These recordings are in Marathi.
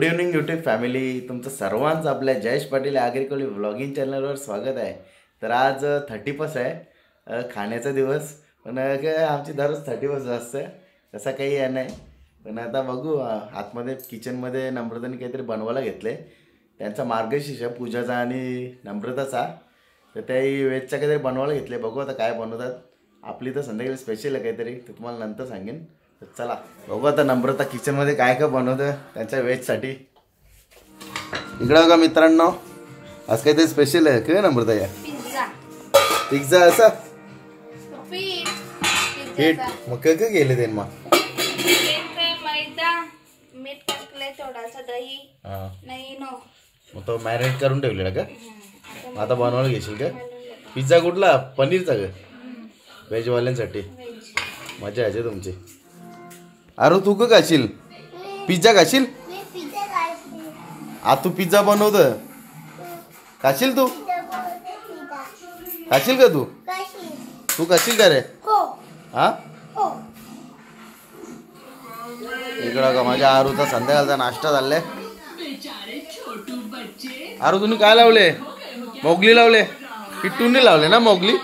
गुड इव्हनिंग यूट्यूब फॅमिली, तुमचं सर्वांचं आपल्या जयेश पाटील ॲग्रिकल्चर व्लॉगिंग चॅनलवर स्वागत आहे. तर आज 31 आहे, खाण्याचा दिवस. पण आमची दररोज 31 असते, तसा काही आहे नाही. पण आता बघू, आतमध्ये किचनमध्ये नम्रताने काहीतरी बनवायला घेतले. त्यांचा मार्गशीर्ष पूजाचा आणि नम्रताचा, तर त्याही वेजचा काहीतरी बनवायला घेतले. बघू आता काय बनवतात. आपली तर संध्याकाळी स्पेशल आहे काहीतरी, तर तुम्हाला नंतर सांगेन. तर चला बघू आता नम्रता किचनमध्ये काय काय बनवतं त्यांच्या वेजसाठी. इकडं बघा मित्रांनो, आज काहीतरी स्पेशल आहे काय नम्रता? या पिझ्झा असा पीठ मग काय काय गेले ते? मग मैदा, मीठ टाकले, थोडासा दही, नाही नो, मग तो मॅरिनेट करून ठेवलेला का? आता बनवायला घेशील का? पिझ्झा कुठला? पनीरचा का? व्हेजवाल्यांसाठी मजा आहे तुमची. अरे तू का खाशील? पिझ्झा खाशील? तू पिझ्झा बनवत खाशील? तू खाशील का? तू खाशील का रे? हा, इकडं का माझ्या आरूचा संध्याकाळचा नाश्ता झालाय. आरू तुम्ही काय लावले? मोगली लावले? पिट्टूने लावले ना मोगली?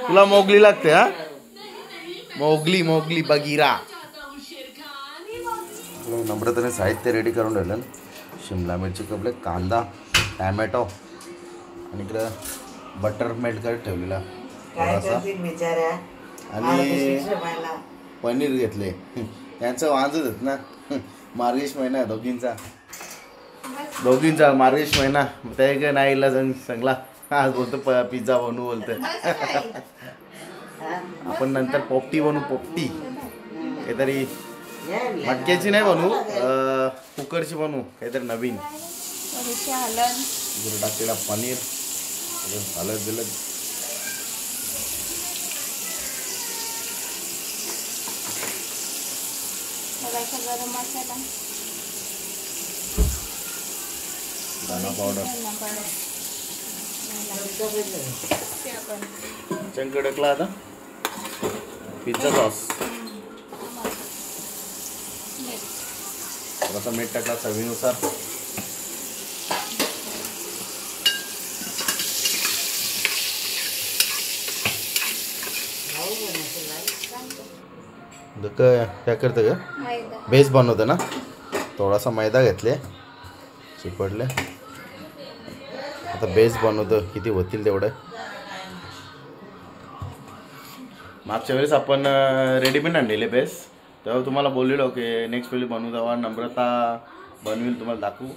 तुला मोगली लागते? हा, मोगली मोगली बगीरा. नम्रताने साहित्य रेडी करून ठेवलं. शिमला मिरची कपले, कांदा, टॅमॅटो आणि इकडं बटर मेल्ट करत ठेवलेला थोडासा, आणि पनीर घेतले. त्यांचं वांजत आहेत ना, मार्गेश महिना दोघींचा मार्गेश महिना. त्या काय नाही इला चांगला आज बोलतो पिझ्झा बनवू बोलतोय. आपण नंतर पोपटी बनवू. पोपटी काहीतरी मटक्याची नाही बनवू, कुकरची बनवू काहीतरी नवीन. टाकलेला पनीर, हलद बिलद, गरम मसाला, दाणा पावडर, चंक टाकला. आता पिझ्झा सॉस, थोडासा मीठ टाकला चवीनुसार. काय करतं का? बेस बनवतं ना. थोडासा मैदा घेतले, चिपडले. आता बेस बनवतो, किती होतील तेवढं. मागच्या वेळेस आपण रेडीमेड आणलेले बेस, तेव्हा तुम्हाला बोललेलो की नेक्स्ट वेळी बनवू तेव्हा नम्रता बनवेल, तुम्हाला दाखवू.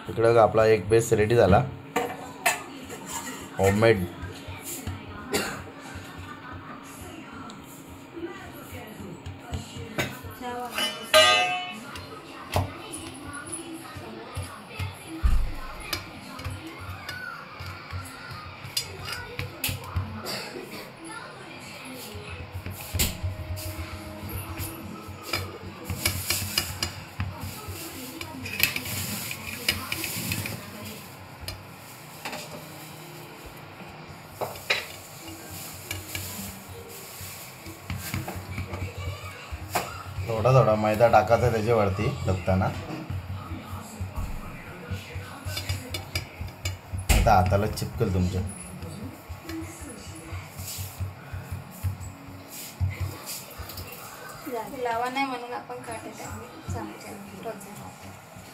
इकडं आपला एक बेस रेडी झाला, होममेड. थोडा थोडा मैदा टाकायचा त्याच्यावरती टाकताना. आता हाताला चिपकल तुमच्या.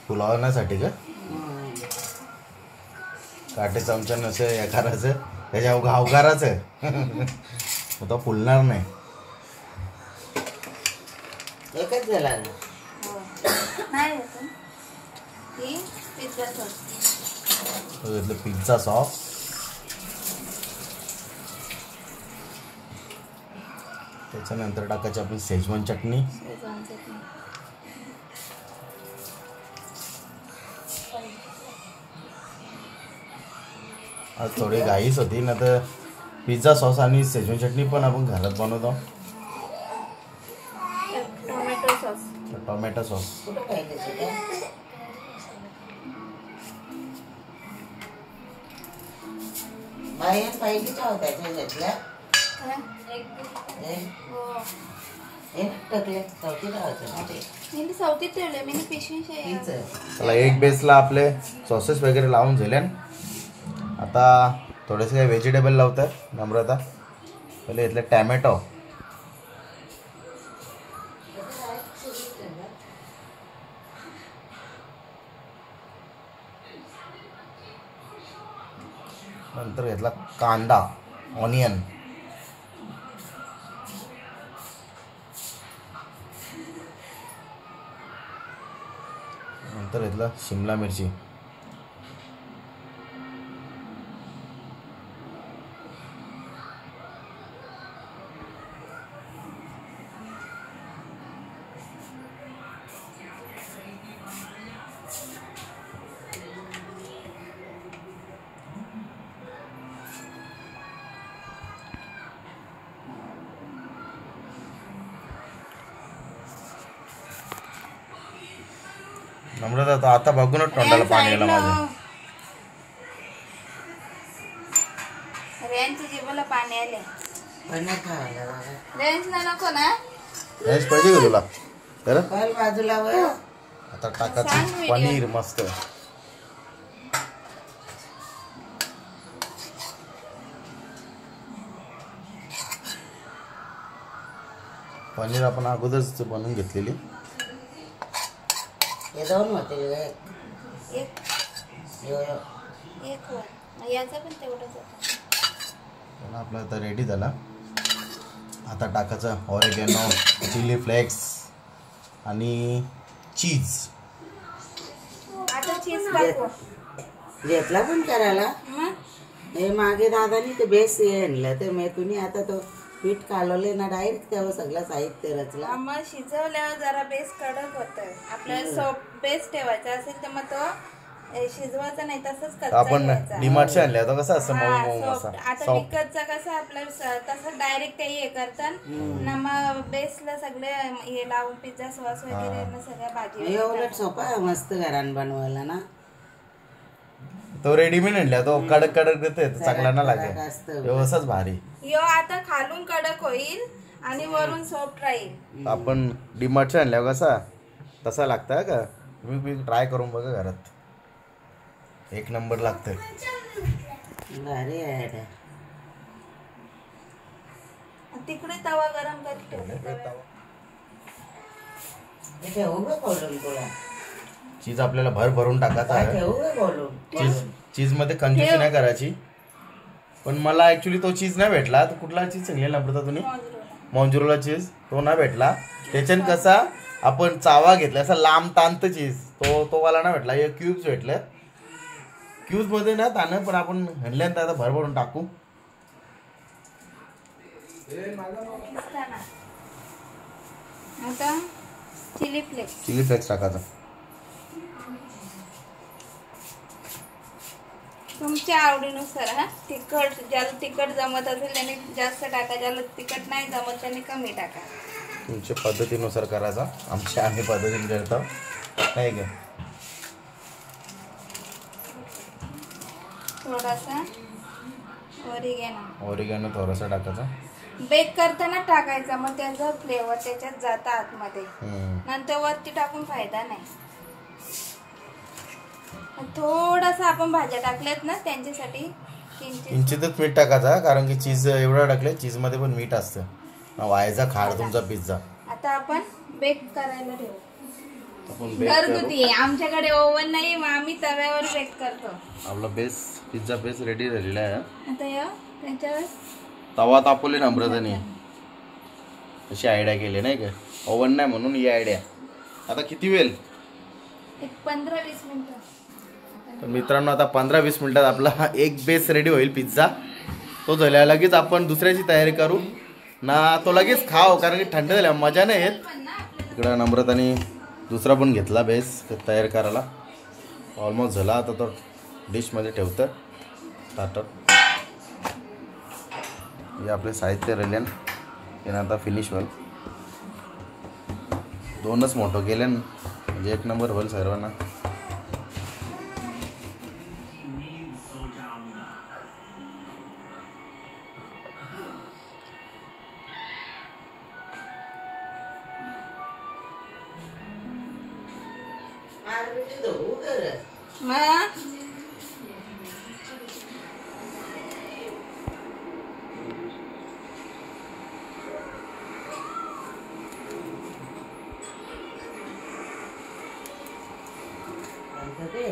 फुलावण्यासाठी का? काटे चमचा नसे या करायचं, त्याच्या अवघाराचं तो फुलणार नाही. एकच झाला पिझ्झा सॉस, त्याच्यानंतर टाकायची आपली शेजवान चटणी. आज थोडी घाईच होती ना, तर पिझ्झा सॉस आणि शेजवान चटणी पण आपण घरात बनवतो. टोमॅटो सॉस, बाहेर पाहिजे होत्या घेतल्या. हे टाकले चौथी लावायचं ना ते. मी चौथीत ठेवले मी पिशवी तीच आहे. चला एक बेसला आपले सॉसेस वगैरे लावून झाले. आता थोडेसे काही व्हेजिटेबल लावतात नम्रता. पहिले इथले टॅमॅटो, नंतर घेतला कांदा ऑनियन, नंतर घेतला शिमला मिरची, नम्रता आता बघूनच तोंडाला पाणी आलं माझ्या. रेंजच्या जीवाला पाणी आले. पनीर खायला बाबा. रेंजला नको ना. रेंज पाहिजे का तुला? तर पल बाजूला वर. आता टाकायचं पनीर मस्त. पनीर आपण अगोदरच बनवून घेतलेली. हे दोन होते एक यो एक वर याचा पण तेवढाच होता. आपला आता रेडी झाला. आता टाकायचं ऑरेगॅनो, चिली फ्लेक्स आणि चीज. आता चीज टाकू. घेतला पण करायला. मग हे मागे दादानी ते बेस हे आणलं ते मी तुम्ही आता तो पीठ कालवले ना डायरेक्ट तेव्हा सगळं साहित्य रचला. मग शिजवल्यावर जरा बेस कडक होतं. आपल्याला सॉफ्ट बेस ठेवायचा असेल तर मग तो शिजवायचा नाही तसंच कच्चा आपण घ्यायचा. डीमार्टचे आणले आता कसं असं मऊ हा, मऊ soft. असा आता सॉफ्ट. विकतचा कसं आपलं तसं डायरेक्ट ते हे करतात ना. मग बेसला सगळे हे लावून पिझ्झा सॉस वगैरे ना सगळ्या भाजी हे उलट सोपा आहे मस्त घरान बनवायला ना. तो रेडीमेड आणला तो कडक कडक देते चांगला ना कडक लागेल. असतं. व्यवस्थाच भारी. यो आता खालून कडक होईल आणि वरून सॉफ्ट राहील. आपण डीमार्टचे आणल्यावर कसा तसा लागतं का? तुम्ही ट्राय करून बघा घरात. एक नंबर लागतंय. भारी आहे. तिकडे तवा गरम करून ठेवला. हे ठेवू का खोलून तुला? चीज आपल्याला भर भरून टाकायचं काय आहे. ठेवू का खोलून? चीज मध्ये कंजूसी नाही करायची. पण मला ऍक्च्युली तो चीज नाही भेटला. तर कुठला चीज सांगलेला नम्रता तुम्ही? मॉन्जुरोला चीज तो नाही भेटला. त्याच्यानं कसा आपण चावा घेतला असा लांब तांत चीज तो वाला नाही भेटला. हे क्यूब्स भेटले. क्यूब्स मध्ये ना ताणं पण आपण हणल्यानंतर आता भर भरून टाकू. आता चिली फ्लेक्स. चिली फ्लेक्स टाकायचा. तुमच्या आवडीनुसार. हा, तिखट ज्याला तिखट जमत असेल त्याने जास्त टाका, ज्याला तिखट नाही जमत त्याने कमी टाका. तुमच्या पद्धतीनुसार करायचा. आम्ही पद्धतीने करतो नाही का? थोडासा ओरिगॅनो थोडासा टाकायचा. बेक करताना टाकायचा मग त्याचा फ्लेवर त्याच्यात जाता आतमध्ये. नंतर वरती टाकून फायदा नाही. थोडासा आपण भाज्या टाकल्यात ना त्यांच्यासाठी किंचितच मीठ टाकायचा कारण की चीज एवढा टाकले चीज मध्ये पण मीठ असतं. व्हायचा खाड तुमचा पिझ्झा. आता आपण बेक करायला ठेवू. आपण बेक करू. घरगुती आमच्याकडे ओव्हन नाही मग आम्ही तव्यावर बेक करतो. आपला पिझ्झा बेस रेडी झालेला आहे. आता त्याच्यावर तवा तापवले नम्रताने. अशी आयडिया केली नाही का? ओव्हन नाही म्हणून ही आयडिया. आता किती वेळ? एक 15-20 मिनिटं. तर मित्रांनो आता 15-20 मिनिटात आपला एक बेस रेडी होईल पिझ्झा. तो झाल्या लगेच आपण दुसऱ्याची तयारी करू ना. तो लगेच खाव कारण की थंड झाल्या मजा नाही येत. इकडं नम्रताने दुसरा पण घेतला बेस तयार करायला. ऑलमोस्ट झाला. आता तो डिशमध्ये ठेवतं ताटात. हे आपले साहित्य राहिले त्यानं आता फिनिश होईल. 2च मोठं केले म्हणजे एक नंबर होईल सर्वांना. मग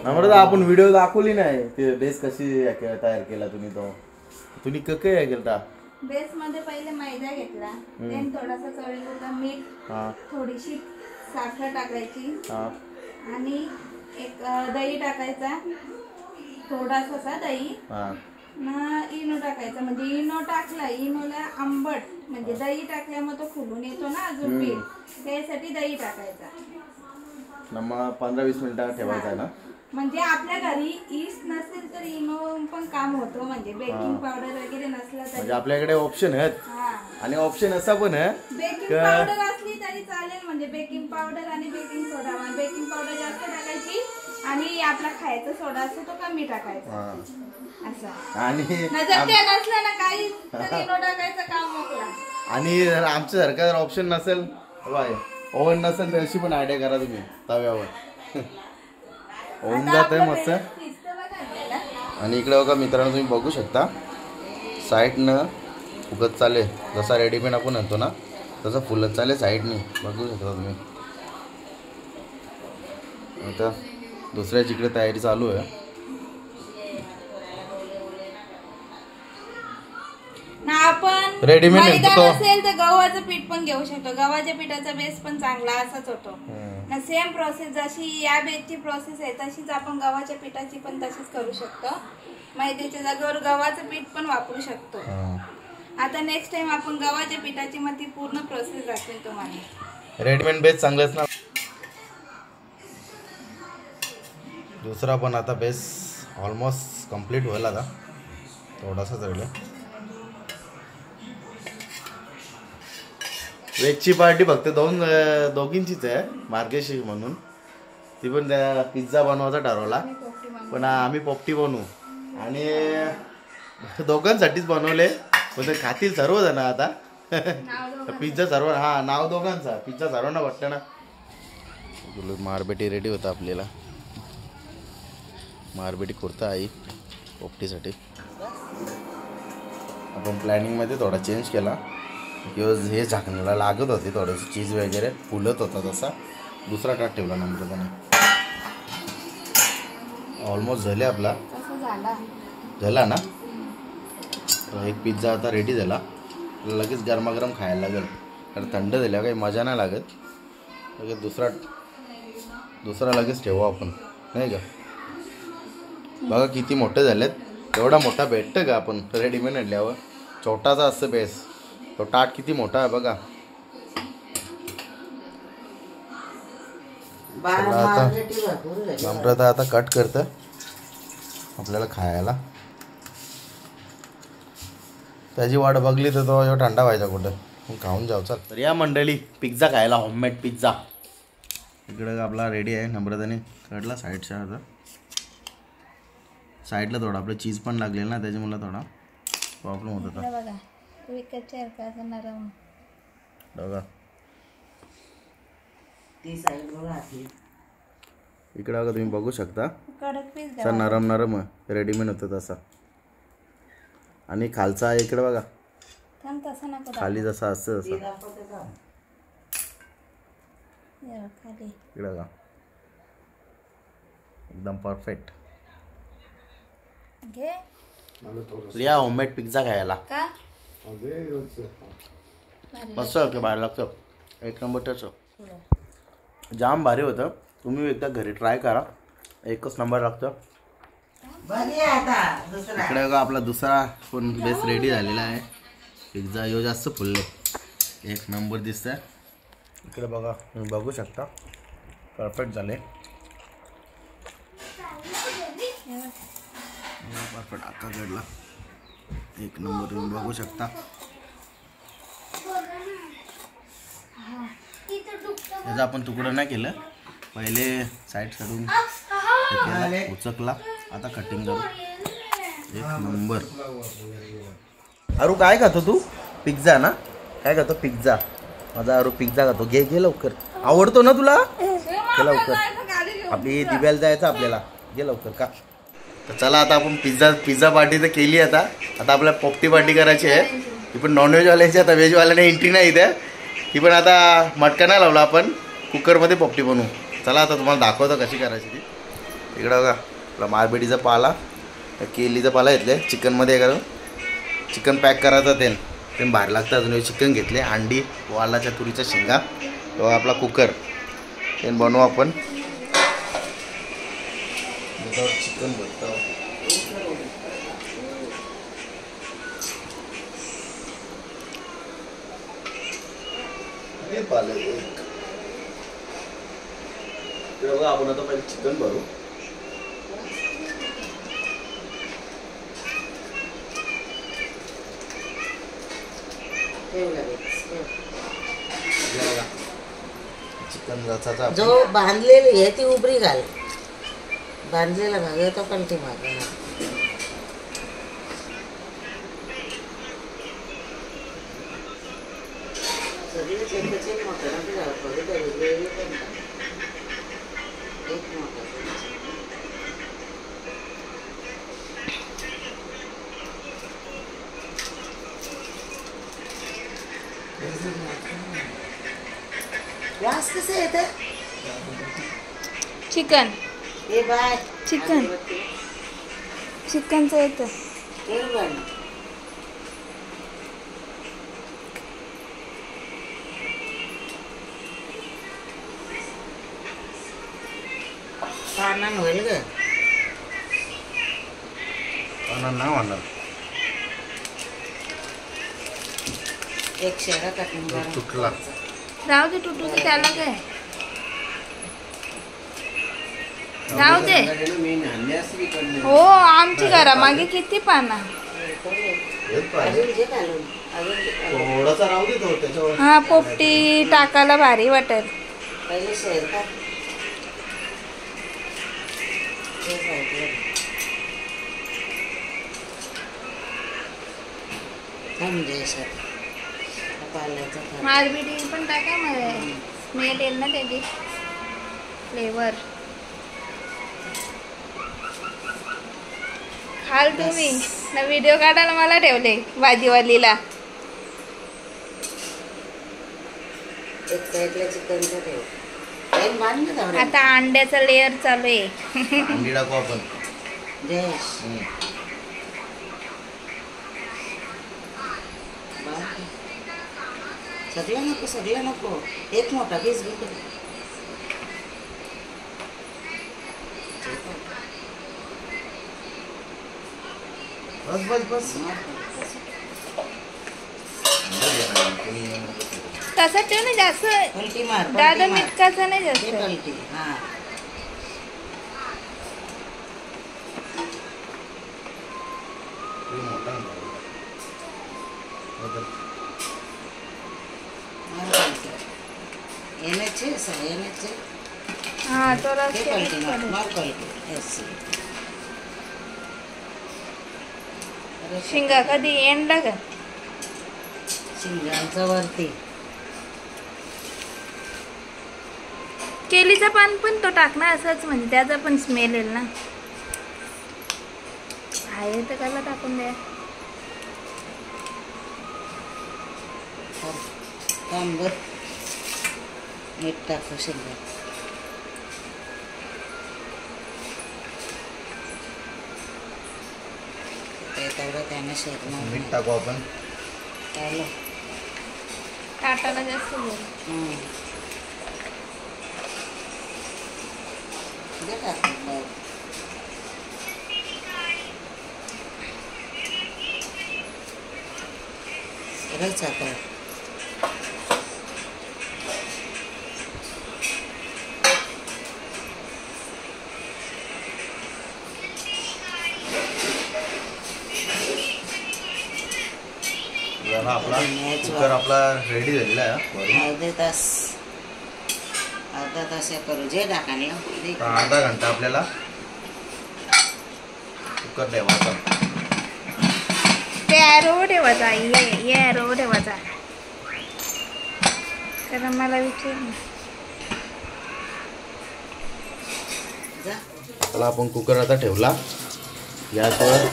नम्रता आपण व्हिडिओ दाखवली नाही ते बेस कशी तयार केला तुम्ही काय केलता बेस मध्ये पहिले मैदा घेतला, देन थोडासा चवीपुरता मीठ, थोडीशी साखर टाकायची आणि एक दही टाकायचा, थोडासा दही ना इनो टाकायचा. म्हणजे इनो टाकला, इनोला आंबट म्हणजे दही टाकल्यामुळे तो फुलून येतो ना अजून पीठ, त्यासाठी दही टाकायचा. 15-20 मिनिटं ठेवायचा ना. म्हणजे आपल्या घरी ईस्ट नसेल तर इनो पण काम होतो. म्हणजे बेकिंग पावडर वगैरे नसला तरी म्हणजे आपल्याकडे ऑप्शन आहेत आणि ऑप्शन असा पण आहे बेकिंग पावडर असली तरी चालेल. म्हणजे बेकिंग पावडर आणि बेकिंग सोडा, बेकिंग पावडर जास्त टाकायची आणि आपला खायचा सोडा असतो तो कमी टाकायचा असा. आणि जर ते नसलं ना काही तर इनो टाकायचं काम मोकळा. आणि आमच्या सारखा जर ऑप्शन नसेल, ओव्हन नसेल तर अशी पण आयडिया करा तुम्ही तव्यावर होऊन जात आहे मस्त. आणि इकडे बघा मित्रांनो, तुम्ही बघू शकता साईडनं फुगत चाले, जसा रेडीमेड आपण आणतो ना तसं फुलत चाले साईडनी, बघू शकता तुम्ही. आता दुसऱ्या जिकडे तयारी चालू आहे. आपण रेडीमेड मैदा असेल तर गव्हाचं पीठ पण घेऊ शकतो. गव्हाच्या पिठाचा बेस पण चांगला असाच होतो ना. सेम प्रोसेस जशी या बेसची प्रोसेस आहे तशीच आपण गव्हाच्या पिठाची पण तशीच करू शकतो. मैद्याच्या जागेवर गव्हाचं पीठ पण वापरू शकतो. आता नेक्स्ट टाइम आपण गव्हाच्या पिठाची मग ती पूर्ण प्रोसेस दाखवेल तुम्हाला. रेडीमेड बेस चांगलंच ना. दुसरा पण आता बेस ऑलमोस्ट कंप्लीट व्हायला आता थोडासा जळलं. वेजची पार्टी फक्त दोघींचीच आहे, मार्गेशी म्हणून. ती पण त्या पिझ्झा बनवायचा ठरवला, पण आम्ही पोपटी बनवू आणि दोघांसाठीच बनवले. पण ते खातील सर्वजण आता. पिझ्झा सर्व नाव दोघांचा, पिझ्झा सर्वांना वाटतं ना. मारबेटी रेडी होता आपल्याला. मारबेटी कुर्ता आई पोपटीसाठी. आपण प्लॅनिंगमध्ये थोडा चेंज केला किंवा हे झाकणाला लागत होते थोडंसं चीज वगैरे, फुलत होता तसा. दुसरा टाट ठेवला नम्रताने. ऑलमोस्ट झाले आपला झाला ना. एक पिझ्झा आता रेडी झाला. लगेच गरमागरम खायला लागेल, कारण थंड झाल्यावर काही मजा नाही लागत. लगेच दुसरा लगेच ठेवू आपण, नाही का. बघा किती मोठे झालेत. एवढा मोठा भेटतं का आपण रेडीमेड आणल्यावर. छोटासा असतं बेस, तो टाट किती मोठा आहे बघा. नम्रता आता कट करतं आपल्याला खायला. त्याची वाट बघली तर तो थंडा व्हायचा कुठं, खाऊन जाऊ. चल तर या मंडळी पिझ्झा खायला, होममेड पिझ्झा इकडं आपला रेडी आहे. नम्रताने काढला साईडच्या. आता साईडला थोडा आपलं चीज पण लागलेलं ना, त्याच्यामुळे थोडा प्रॉब्लेम होत होता. बघा विकतच्या नरम बघा ती साईड इकडे बघा, तुम्ही बघू शकता कडक पीस असा नरम नरम रेडीमेड होतं तसा. आणि खालचा इकडे बघा, तसं नको खाली जसा असतं तसं खाली इकडे बघा, एकदम परफेक्ट. घे या होममेड पिझ्झा खायला का मस्त होतं, बाहेर लागतं एक नंबर. त्याचं जाम भारी होतं. तुम्ही एकदा घरी ट्राय करा, एकच नंबर लागतं. इकडे बघा आपला दुसरा पण बेस रेडी झालेला आहे. पिझ्झा यो जास्त फुलले, एक नंबर दिसतंय. इकडे बघा, तुम्ही बघू शकता परफेक्ट झाले. परफेक्ट आका घडला, एक नंबर. तुम्ही बघू शकता. त्याचा आपण तुकडं नाही केलं, पहिले साईड काढून उचकला. आता कटिंग करू, एक नंबर. अरू काय खातो तू? पिझ्झा ना? काय खातो? पिझ्झा. माझा अरू पिझ्झा खातो. घे घे लवकर, आवडतो ना तुला? लवकर अभि दिव्याला जायचं आपल्याला, ये लवकर का. तर चला आता आपण पिझ्झा पार्टी तर केली. आता आपल्याला पोपटी पार्टी करायची आहे. ती पण नॉनव्हेजवाल्याची, आता व्हेजवाल्याने एंट्री नाही इथे. ती पण आता मटका नाही लावला, आपण कुकरमध्ये पोपटी बनवू. चला आता तुम्हाला दाखवतो कशी करायची ती. इकडं बघा आपला मारबेडीचा पाला, केलीचा पाला घेतले. चिकनमध्ये करून चिकन पॅक करायचं ते बाहेर लागतं. अजून चिकन घेतले, अंडी, वालाच्या तुरीच्या शेंगा, तो आपला कुकर ते बनवू आपण. चिकन बनतं बघा. आपण आता पहिले चिकन भरू. चिकन रसाचा जो बांधलेली आहे ती उबरी घाल. बांधलेला भाग आहे तो पलटी भाग आहे. वास कसं येतं? चिकन हे बाय चिकनचं येतं. पानान होईल ग. नाही म्हणणार. एक शेरा काटून तुटला. राहू दे, तुटू दे, त्याला काय. राहू दे. हो, आमची घरा मागे किती पाना. थोडासा राहू दे तो त्याच्यावर. हा, पोपटी टाकायला भारी वाटेल. पहिले शेर का मारबिडी पण टाका, मला स्मेल येईल ना त्याची, फ्लेवर. खाल तुम्ही ना. व्हिडिओ काढायला मला ठेवले भाजीवालीला. एक साईडला चिकनचं ठेव. आता अंड्याचा लेअर चालू आहे. अंडी टाकू आपण. सगळं नको. एक मोठा पीस घेतो. बस तसं ठेव ना, जास्त पलटी मार. दादा मिटकाचं नाही जास्त. पलटी. हा, हा, तो पलटी मार. पलटी शिंगा कधी एंडला का शिंगांचा वरती. केलीचं पान पण तो टाकणार असंच, म्हणजे त्याचा पण स्मेल येईल ना. आहे तर त्याला टाकून द्या. तांबर मीठ टाकू शिंगा. तेवढं त्याने शेकणार. मीठ टाकू आपण. टाटाला जास्त बोल. आता आपला कुकर आपला रेडी झालेला आहे. अर्धा तास करू जे टाकायला. अर्धा घंटा आपल्याला कुकर ठेवायचा. ते ॲरो ठेवायचा. ये ॲरो ठेवायचा. कारण मला विचार चला आपण कुकर आता ठेवला गॅसवर.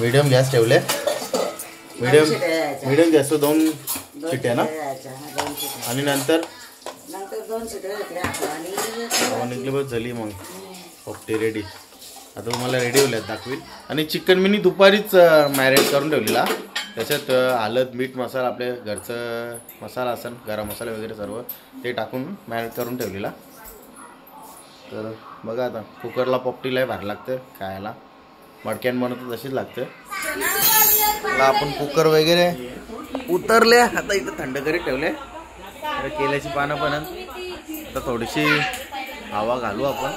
मीडियम गॅस ठेवले. मीडियम गॅसवर 2 शिट्ट्या ना. आणि नंतर 2 शिट्ट्या घेतल्या आणि निघली बस झाली. मग पोपटी रेडी. आता तुम्हाला रेडी होल्यात दाखवील. आणि चिकन मी दुपारीच मॅरिनेट करून ठेवलेला. त्याच्यात हळद मीठ मसाला आपल्या घरचं मसाला असेल गरम मसाला वगैरे सर्व ते टाकून मॅरिनेट करून ठेवलेला. तर बघा आता कुकरला पोपटीला भारी लागतं खायला. मडक्यान बनवतं तशीच लागतं. मला आपण कुकर वगैरे उतरले. आता इथं थंड करीत ठेवले. तर केल्याची पानं पण आता थोडीशी हवा घालू आपण.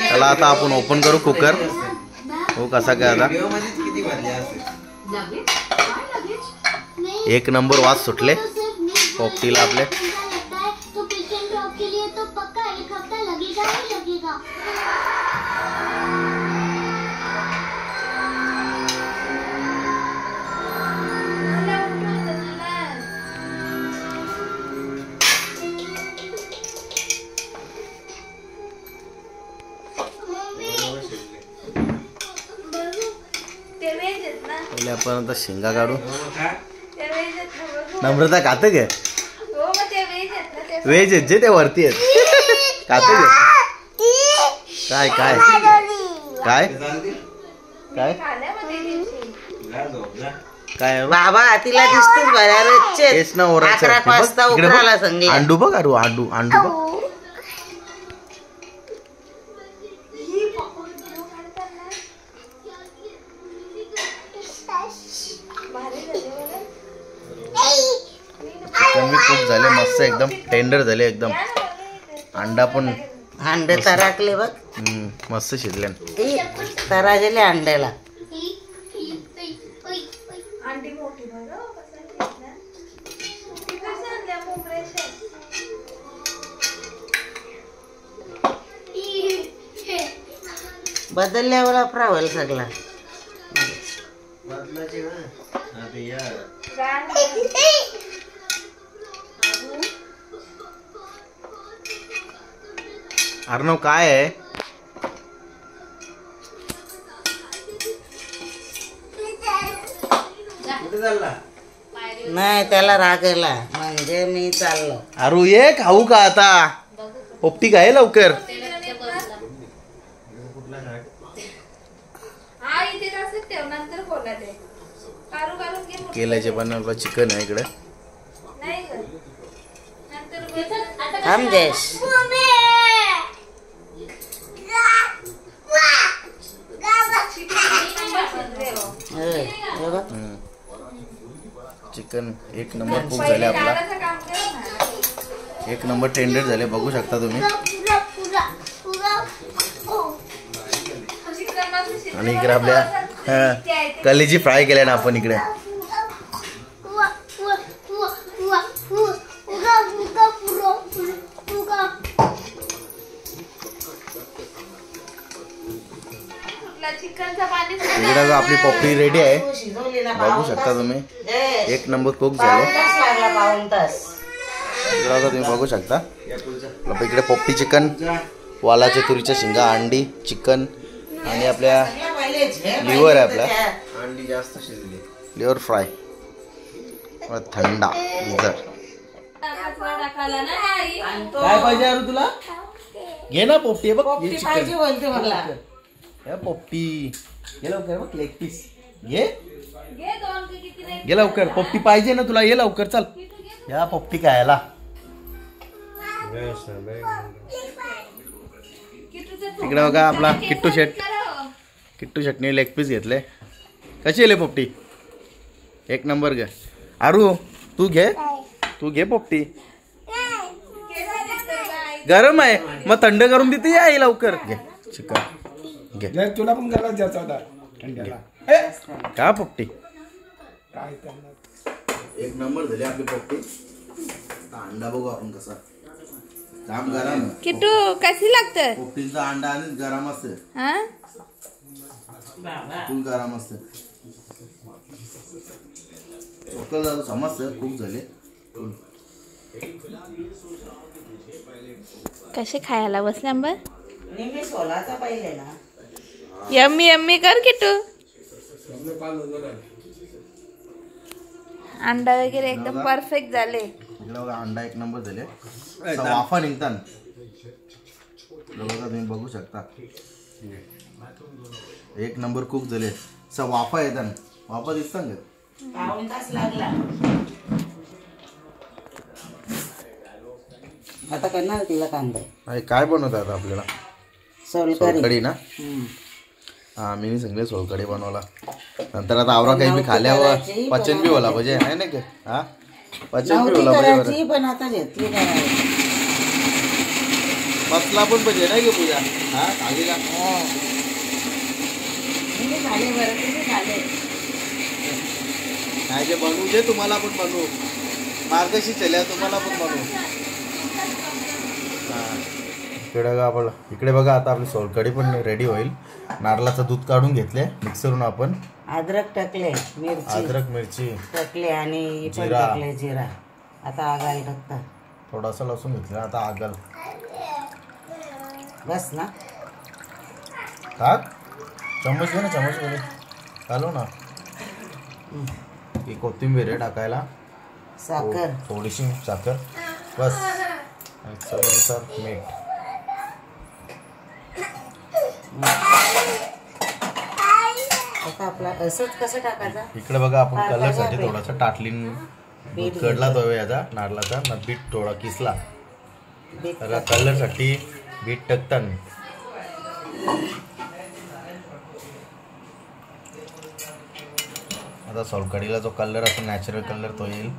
त्याला आता आपण ओपन करू कुकर. हो कसा काय आता एक नंबर वास सुटले पोपटीला आपले. पहिले आपण आता शेंगा काढू. नम्रता खातं गे व्हेज आहेत जे ते वरती आहेत. खातं गे काय काय काय काय काय बाबा तिला दिसतेच तेच ना. 11 वाजता उकराला सांगले. अंडू बघ अरू अंडू अंडू बघ. चिकन बी खूप झाले मस्त एकदम टेंडर झाले एकदम. अंडा पण अंडे तराकले बघ मस्त शिजले. तराजले अंड्याला. बदलल्यावर अफरावल सगळा. अर्णव काय आहे नाही त्याला रागला म्हणजे मी चाललो. अरू ये खाऊ का आता. पोपटी काय लवकर. केल्याचे पण चिकन आहे इकडे. आमदेश चिकन एक नंबर कुक झाले आपला. एक नंबर टेंडर झाले बघू शकता तुम्ही. आणि इकडे आपल्या कलेजी फ्राय केल्या ना आपण इकडे. इकडे आपली पोपटी रेडी आहे बघू शकता तुम्ही. एक नंबर कुक झाले. इकडे आता तुम्ही बघू शकता इकडे पोपटी चिकन वालाच्या तुरीच्या शिंगा अंडी चिकन आणि आपल्या लिव्हर आहे आपल्या अंडी जास्त शिजली लिव्हर फ्राय थंडा जर काय पाहिजे अरे तुला घे ना पोपटी बघ पाहिजे बोलते मला. पोपटी घे लवकर बघ लेग पीस घे घे लवकर. पोपटी पाहिजे ना तुला ये लवकर चल. या पोपटी खायला. इकडे बघा आपला किट्टू शेटने लेग पीस घेतले. कशी येले पोपटी एक नंबर घे. आरू तू घे पोपटी. गरम आहे मग थंड करून देते या लवकर. घे चिकन घे. तुला पण गरज द्यायचा होता का पोपटी एक नंबर झाली आपली पोपटी. अंडा बघू आपण कसा काम गरम किट्टू कशी लागतं. पोपटीचा अंडा आणि गरम असते फुल गरम असते. समजतं खूप झाले. कसे खायला बसले आंबर मी सोलाचा पहिले ना यम्मी यम्मी कर की तू अंडा वगैरे एकदम परफेक्ट झाले. इकडे बघा अंडा एक नंबर झाले. वाफा निघतात बघा तुम्ही बघू शकता. एक नंबर कुक झाले. वाफा येतात. वाफा दिसतात का? पाऊण तास लागला. आता करणार तिला कांदा. काय बनवतात आपल्याला? सोलकढी ना. हा मी सगळे सोलकढी बनवला. नंतर आता आवरा काही मी खाल्यावर पचन बी होला पाहिजे आहे ना की. हा पचन बी होला पाहिजे. पण आता घेतली बसला पण पाहिजे नाही की पूजा. हा खाली का खाले बरं तुम्ही खाले नाही जे बनवू दे तुम्हाला पण बनवू. मार्गशी चल्या तुम्हाला पण बनवू. इकडे बघा आता आपली सोलकढी पण रेडी होईल. नारळाचं दूध काढून घेतले मिक्सरवरून आपण. अद्रक टाकले, मिरची टाकले आणि जिरा टाकले जिरा. आता आगाल टाकता. थोडासा लसूण घेतला आता आगल बस ना. टाक चम्मच घे ना. चम्मच मध्ये घालू ना. ही कोथिंबीर आहे टाकायला. साखर थोडीशी साखर बस. चवीनुसार मीठ. आता आपला असंच कसं टाकायचा. इकडे बघा आपण कलरसाठी थोडासा टाटलीन कडला तो याचा नारळाचा ना. बीट थोडा किसला बघा कलरसाठी बीट टाकतात. आता सोलकढीला जो कलर असतो नॅचरल कलर तो येईल.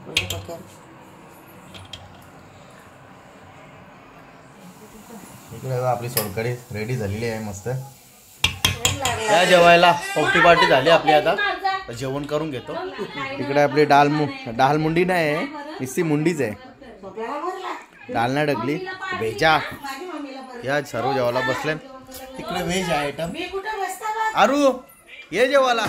इकडे आपली सोलकढी रेडी झालेली आहे मस्त. या जेवायला पोपटी पार्टी झाली आपली. आता जेवण करून घेतो. इकडे आपली डाल मुंडी नाही आहे नुसती मुंडीच आहे. डाल नाही डगली भेजा. या सर्व जेवायला बसले. तिकडे व्हेज आहे आयटम. अरू ये जेवायला.